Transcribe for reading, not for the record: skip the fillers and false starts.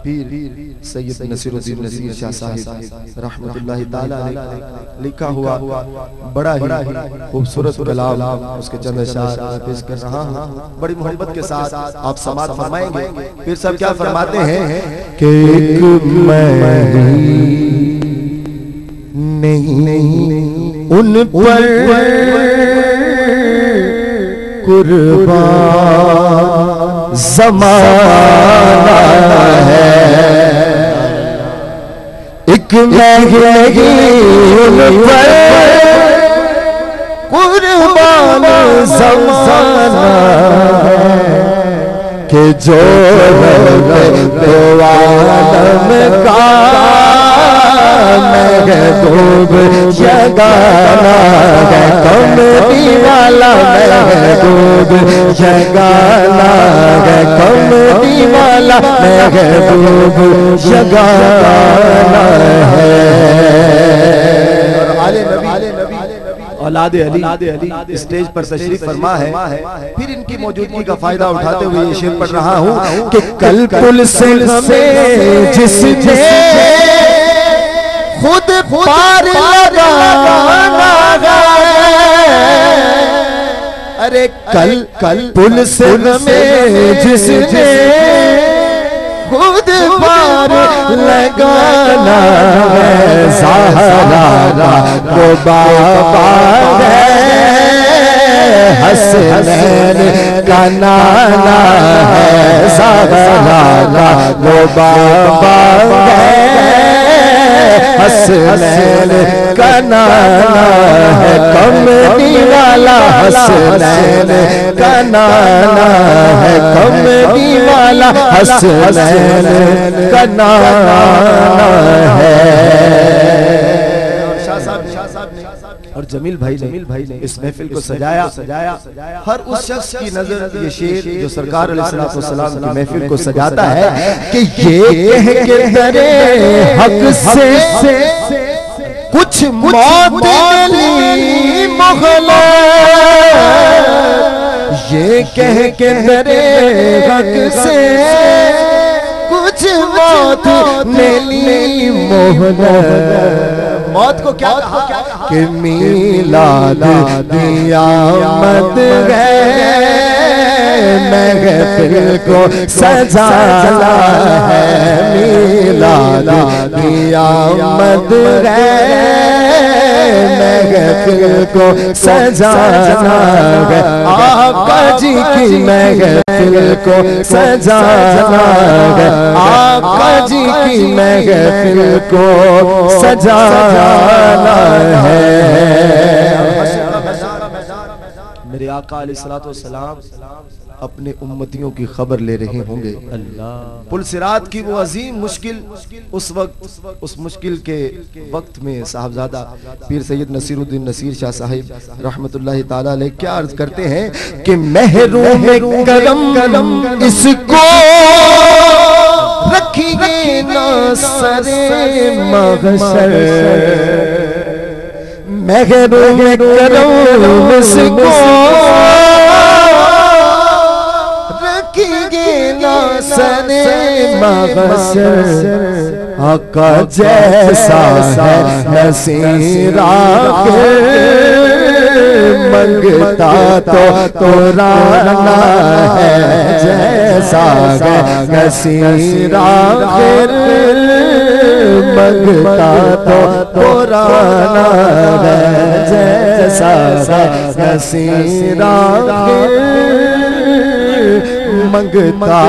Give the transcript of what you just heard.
पीर सैयद नसीरुद्दीन नसीर शाह साहिब रहमतुल्लाहि ताला अलैह लिखा हुआ बड़ा ही खूबसूरत कलाम, उसके चंद अशआर पेश कर रहा हूं। बड़ी मोहब्बत के साथ आप समाअत फरमाएंगे। पीर साहब क्या फरमाते हैं कि नहीं उन पर कुर्बान ज़माना है, एक महंगी उन पर कुर्बान ज़माना है कि जो तो आलम का महबूब जगाना है, कमली वाला महबूब जगाना है, कमली वाला महबूब जगाना है। औलादे अली स्टेज पर तशरीफ फरमा है। फिर इनकी मौजूदगी का फायदा उठाते हुए ये शेर पढ़ रहा हूँ कि कल पुल से हमें जिसने खुद पार लगाना है, अरे कल पुल से हमें जिसने खुद पार लगाना है, ज़हरा को बाबा है, हसनैन का नाना है, ज़हरा को बाबा है, हसनैन का नाना है, कमली वाला हसनैन का नाना है, कमली वाला हसनैन का नाना है। और जमील भाई ने इस महफिल को सजाया। हर उस शख्स की नजर ये शेर जो सरकार अलैहिस्सलाम की महफिल को सजाता है कि ये कह के दरे हक से कुछ मौत मिली मोहल्ला, ये कह के दरे हक से कुछ मौत मिली मोहल्ला। मौत को क्या कहा कि मीलाद क़यामत है, महफिल को सजाना है, मीलाद क़यामत है, महफिल को सजाना है, आका जी की महफिल को सजाना है, आका जी की महफिल को सजाना है। मेरे आका अलैहिस्सलाम अपने उम्मतियों की खबर ले रहे होंगे। पुल सिरात की वो अजीम मुश्किल उस वक्त, उस मुश्किल के वक्त में साहबजादा पीर सैयद नसीरुद्दीन नसीर शाह साहिब रहमतुल्लाहि ताला अलैह क्या अर्ज करते हैं कि महरूम करम इसको रखिए ना सरे महशर, महरूम करम इसको सने महशर, आका जैसा है नसीरा मंगता तो राना है, जैसा है नसीरा मंगता तो राना है, जैसा है नसीरा मंगता